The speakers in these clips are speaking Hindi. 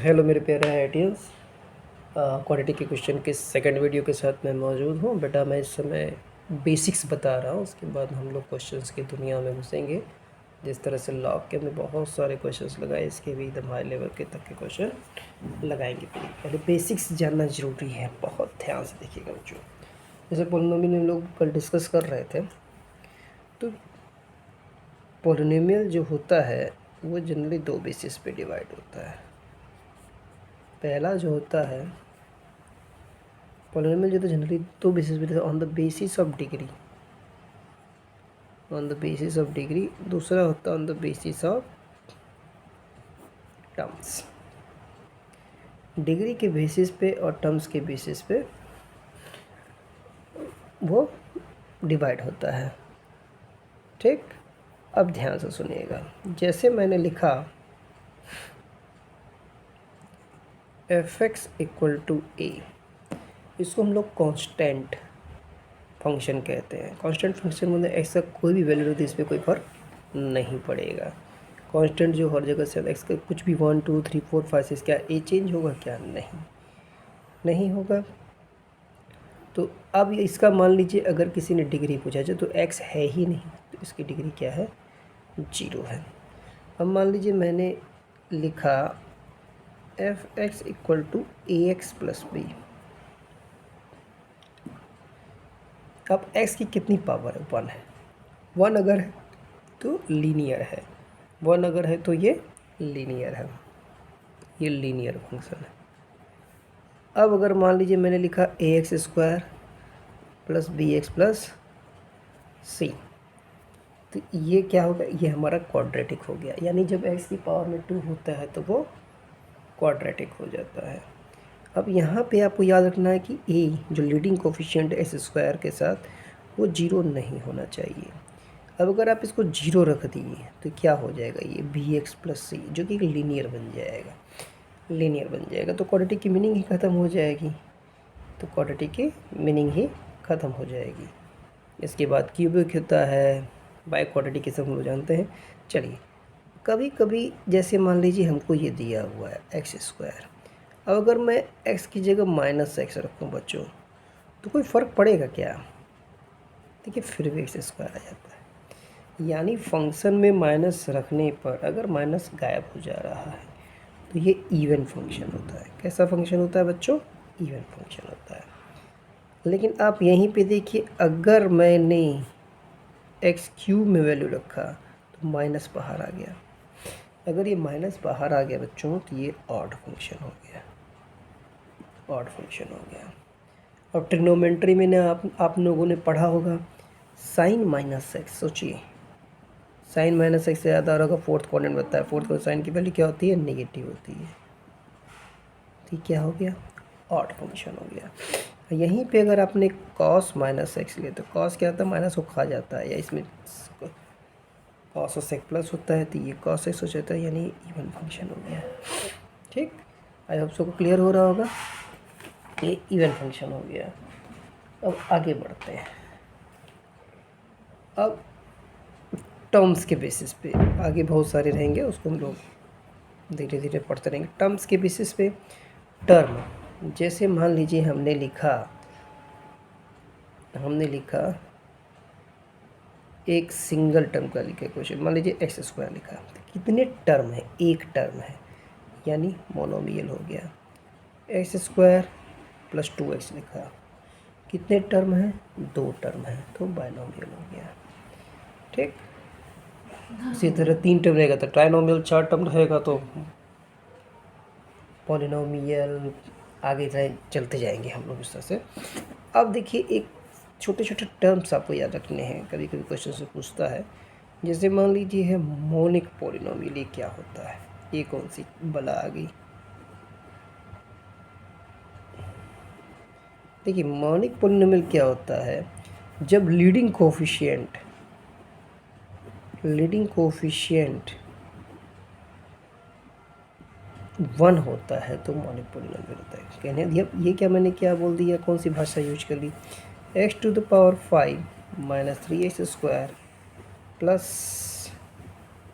हेलो मेरे प्यारे आईआईटियंस, क्वांटिटी के क्वेश्चन के सेकंड वीडियो के साथ मैं मौजूद हूँ। बेटा मैं इस समय बेसिक्स बता रहा हूँ, उसके बाद हम लोग क्वेश्चंस की दुनिया में घुसेंगे। जिस तरह से लॉग के हमने बहुत सारे क्वेश्चंस लगाए, इसके भी एकदम हाई लेवल के तक के क्वेश्चन लगाएंगे। पहले बेसिक्स जानना ज़रूरी है, बहुत ध्यान से देखिएगा बच्चों। जैसे पोलिनोमियल हम लोग कल डिस्कस कर रहे थे, तो पोलिनोमियल जो होता है वो जनरली दो बेसिस पे डिवाइड होता है। पहला जो होता है पॉलिनोमियल जो तो जनरली दो बेसिस पे, on the basis of degree, on the basis of degree. दूसरा होता है on the basis of terms. Degree के बेसिस पे और टर्म्स के बेसिस पे वो डिवाइड होता है। ठीक, अब ध्यान से सुनिएगा। जैसे मैंने लिखा एफ एक्स इक्वल टू ए, इसको हम लोग कांस्टेंट फंक्शन कहते हैं। कांस्टेंट फंक्शन मतलब एक्स का कोई भी वैल्यू होती है, इस पर कोई फर्क नहीं पड़ेगा। कांस्टेंट जो हर जगह से एक्स का कुछ भी 1 2 3 4 5 6, क्या ए चेंज होगा? क्या नहीं होगा। तो अब इसका मान लीजिए अगर किसी ने डिग्री पूछा जाए तो एक्स है ही नहीं, तो इसकी डिग्री क्या है? 0 है। अब मान लीजिए मैंने लिखा F x equal to A X plus B. अब x की कितनी पावर है? 1 है। 1 अगर है तो लीनियर है, 1 अगर है तो ये लीनियर है, ये लीनियर फंक्शन है। अब अगर मान लीजिए मैंने लिखा a x square plus b x plus c, तो ये क्या होगा? ये हमारा क्वाड्रेटिक हो गया। यानी जब x की पावर में 2 होता है तो वो क्वाड्रेटिक हो जाता है। अब यहाँ पे आपको याद रखना है कि a जो लीडिंग कोफिशिएंट है एक्स स्क्वायर के साथ, वो 0 नहीं होना चाहिए। अब अगर आप इसको 0 रख दिए तो क्या हो जाएगा? ये बी एक्स प्लस सी जो कि लीनियर बन जाएगा, लीनियर बन जाएगा। तो क्वाड्रेटिक की मीनिंग ही ख़त्म हो जाएगी, तो क्वाड्रेटिक की मीनिंग ही ख़त्म हो जाएगी। इसके बाद क्यूबिक होता है, बाय क्वाड्रेटिक, ये सब हम लोग जानते हैं। चलिए, कभी कभी जैसे मान लीजिए हमको ये दिया हुआ है एक्स स्क्वायर। अब अगर मैं x की जगह माइनस एक्स रखूँ बच्चों, तो कोई फ़र्क पड़ेगा क्या? देखिए फिर भी एक्स स्क्वायर आ जाता है। यानी फंक्शन में माइनस रखने पर अगर माइनस गायब हो जा रहा है तो ये इवन फंक्शन होता है। कैसा फंक्शन होता है बच्चों? इवन फंक्शन होता है। लेकिन आप यहीं पे देखिए, अगर मैंने एक्स क्यूब में वैल्यू रखा तो माइनस बाहर आ गया। अगर ये माइनस बाहर आ गया बच्चों तो ये ऑड फंक्शन हो गया, ऑड फंक्शन हो गया। और ट्रिग्नोमेट्री में ना आप लोगों ने पढ़ा होगा साइन माइनस एक्स। सोचिए, साइन माइनस एक्स से ज़्यादा होगा फोर्थ क्वाड्रेंट बनता है। फोर्थ क्वाड्रेंट साइन की वैल्यू क्या होती है? नेगेटिव होती है। ठीक, क्या हो गया? ऑड फंक्शन हो गया। यहीं पे अगर आपने कॉस माइनस एक्स लिया तो कॉस क्या होता है? माइनस को खा जाता है, या इसमें कॉस और सेक प्लस होता है, तो ये कॉस एक्स हो जाता है, यानी इवन फंक्शन हो गया। ठीक, आई होप सबको क्लियर हो रहा होगा, ये इवन फंक्शन हो गया। अब आगे बढ़ते हैं। अब टर्म्स के बेसिस पे आगे बहुत सारे रहेंगे, उसको हम लोग धीरे धीरे पढ़ते रहेंगे। टर्म्स के बेसिस पे टर्म, जैसे मान लीजिए हमने लिखा एक सिंगल टर्म का लिखा क्वेश्चन, मान लीजिए एक्स स्क्वायर लिखा, तो कितने टर्म है? एक टर्म है, यानी मोनोमियल हो गया। एक्स स्क्वायर प्लस 2x लिखा, कितने टर्म है? 2 टर्म है, तो बाइनोमियल हो गया। ठीक, इसी तरह 3 टर्म रहेगा तो ट्राइनोमियल, 4 टर्म रहेगा तो पॉलिनोमियल। आगे चलते जाएंगे हम लोग इस तरह से। अब देखिए, एक छोटे छोटे टर्म्स आपको याद रखने हैं, कभी कभी क्वेश्चन से पूछता है। जैसे मान लीजिए है मोनिक पॉलिनोमियल, ये क्या होता है? ये कौन सी बला आ गई? देखिए मोनिक पॉलिनोमियल क्या होता है? जब लीडिंग कोफिशिएंट 1 होता है तो मोनिक पॉलिनोमियल होता है। कहने ये क्या, मैंने क्या बोल दिया? कौन सी भाषा यूज कर ली? x to the power 5 minus 3x square plus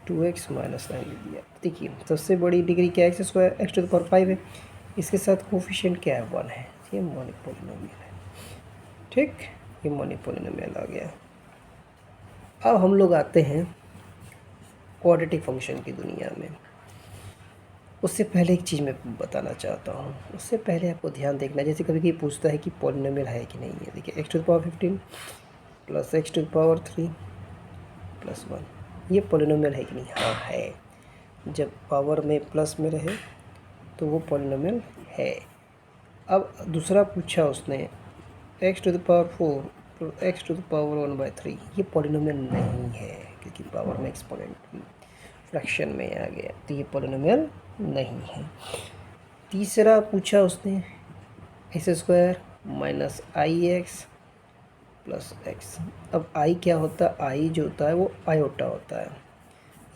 2x minus 9 लिख दिया। देखिए सबसे बड़ी डिग्री क्या है, X square, X to the power 5 है, इसके साथ कोफिशिएंट क्या है, 1 है, ये मोनोपोलिनोमियल है। ठीक, ये मोनोपोलिनोमियल आ गया। अब हम लोग आते हैं क्वाड्रेटिक फंक्शन की दुनिया में। उससे पहले एक चीज़ मैं बताना चाहता हूँ, उससे पहले आपको ध्यान देखना, जैसे कभी कभी पूछता है कि पॉलिनोमियल है कि नहीं है। देखिए X to the power 15 plus X to the power 3 plus 1, ये पॉलिनोमियल है कि नहीं? हाँ है। जब पावर में प्लस में रहे तो वो पॉलिनोमियल है। अब दूसरा पूछा उसने X to the power 4 X to the power 1/3, ये पॉलिनोमियल नहीं है क्योंकि पावर में एक्सपोनेंट फ्रैक्शन में आ गया, तो ये पॉलिनोमियल नहीं है। तीसरा पूछा उसने एक्स स्क्वायर माइनस आई एक्स प्लस एक्स। अब आई क्या होता है, आई जो होता है वो आयोटा होता है,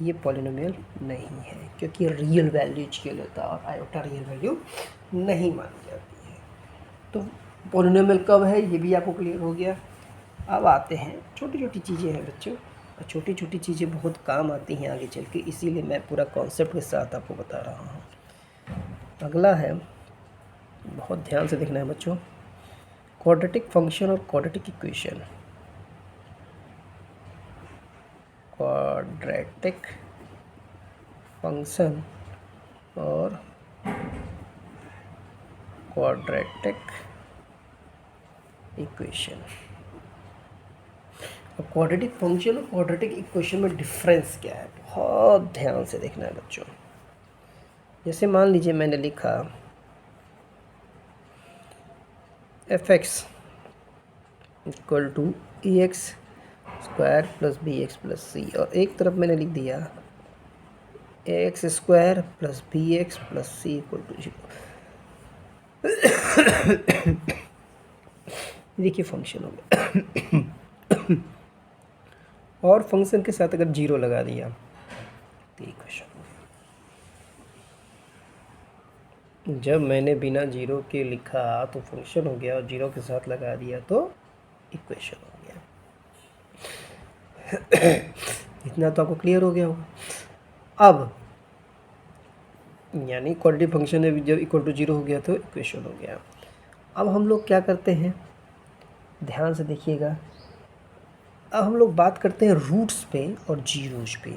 ये पॉलिनोमियल नहीं है क्योंकि रियल वैल्यू चाहिए होता है और आयोटा रियल वैल्यू नहीं मानी जाती है। तो पॉलिनोमियल कब है ये भी आपको क्लियर हो गया। अब आते हैं छोटी छोटी चीज़ें हैं बच्चों, और छोटी छोटी चीज़ें बहुत काम आती हैं आगे चल के, इसीलिए मैं पूरा कॉन्सेप्ट के साथ आपको बता रहा हूँ। अगला है, बहुत ध्यान से देखना है बच्चों, क्वाड्रेटिक फंक्शन और क्वाड्रेटिक इक्वेशन। क्वाड्रेटिक फंक्शन और क्वाड्रेटिक इक्वेशन। अब क्वाड्रेटिक फंक्शन और क्वाड्रेटिक इक्वेशन में डिफरेंस क्या है, बहुत ध्यान से देखना है बच्चों। जैसे मान लीजिए मैंने लिखा F x equal to e x square plus b x plus c, और एक तरफ मैंने लिख दिया a x square plus b x plus c equal to 0। देखिए फंक्शन हो गया और फंक्शन के साथ अगर 0 लगा दिया तो इक्वेशन। जब मैंने बिना 0 के लिखा तो फंक्शन हो गया और 0 के साथ लगा दिया तो इक्वेशन हो गया। इतना तो आपको क्लियर हो गया होगा। अब यानी क्वाड्रेटिक फंक्शन है, जब इक्वल टू 0 हो गया तो इक्वेशन हो गया। अब हम लोग क्या करते हैं, ध्यान से देखिएगा। अब हम लोग बात करते हैं रूट्स पे और जीरोज पे,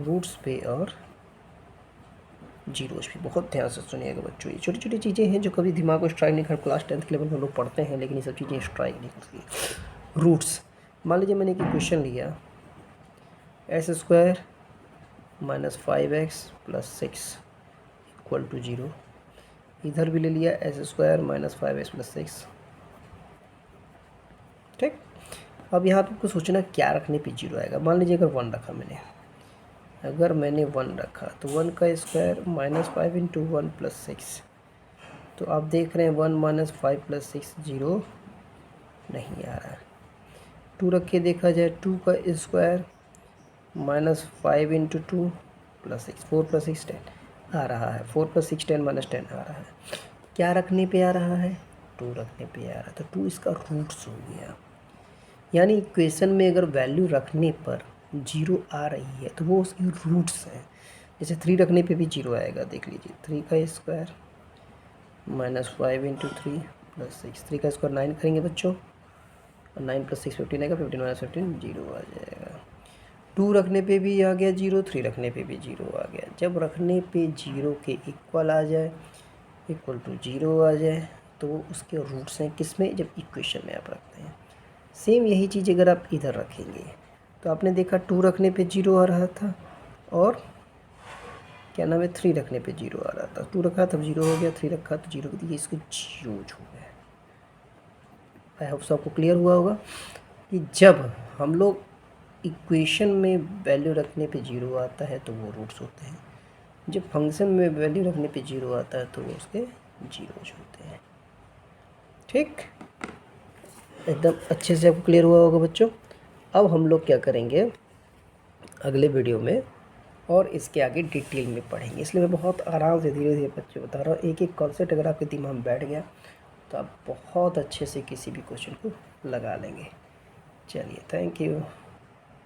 रूट्स पे और जीरोज पे। बहुत ध्यान से सुनिएगा बच्चों, ये छोटी छोटी चीज़ें हैं जो कभी दिमाग को स्ट्राइक नहीं कर, क्लास 10th के लेवल में लोग पढ़ते हैं लेकिन ये सब चीज़ें स्ट्राइक नहीं करती। रूट्स, मान लीजिए मैंने एक इक्वेशन लिया S square minus 5x plus 6 equal to 0, इधर भी ले लिया S square minus 5x plus 6। ठीक, अब यहाँ पे कुछ सोचना क्या रखने पे 0 आएगा। मान लीजिए अगर 1 रखा मैंने, अगर मैंने 1 रखा तो 1 का स्क्वायर माइनस 5 इंटू 1 प्लस 6, तो आप देख रहे हैं 1 माइनस 5 प्लस 6 0 नहीं आ रहा है। 2 रख के देखा जाए, 2 का square minus 5 into 2 plus 6, 4 plus 6 10 आ रहा है, 4 प्लस 6 10 माइनस 10 आ रहा है। क्या रखने पे आ रहा है, 2 रखने पे आ रहा है, तो 2 इसका रूट्स हो गया। यानी इक्वेशन में अगर वैल्यू रखने पर 0 आ रही है तो वो उसकी रूट्स हैं। जैसे 3 रखने पे भी 0 आएगा, देख लीजिए 3 का स्क्वायर माइनस 5 इंटू 3 प्लस 6, 3 का स्क्वायर 9 करेंगे बच्चों, और 9 प्लस 6 15 आएगा, 15 माइनस 15 0 आ जाएगा। 2 रखने पे भी आ गया 0, 3 रखने पे भी 0 आ गया। जब रखने पे 0 के इक्वल आ जाए, इक्वल टू 0 आ जाए, तो वो उसके रूट्स हैं किसमें, जब इक्वेशन में आप रखते हैं। सेम यही चीज़ अगर आप इधर रखेंगे तो आपने देखा 2 रखने पे 0 आ रहा था, और क्या नाम है 3 रखने पे 0 आ रहा था। 2 रखा तब 0 हो गया, 3 रखा तो 0 हो गया, इसको 0 हो गया। आई होप सो आपको क्लियर हुआ होगा कि जब हम लोग इक्वेशन में वैल्यू रखने पे 0 आता है तो वो रूट्स होते हैं, जब फंक्शन में वैल्यू रखने पे 0 आता है तो वो उसके जीरोज होते हैं। ठीक, एकदम अच्छे से आपको क्लियर हुआ होगा बच्चों। अब हम लोग क्या करेंगे अगले वीडियो में, और इसके आगे डिटेल में पढ़ेंगे, इसलिए मैं बहुत आराम से धीरे धीरे बच्चों बता रहा हूँ। एक एक कॉन्सेप्ट अगर आपके दिमाग में बैठ गया तो आप बहुत अच्छे से किसी भी क्वेश्चन को लगा लेंगे। चलिए, थैंक यू।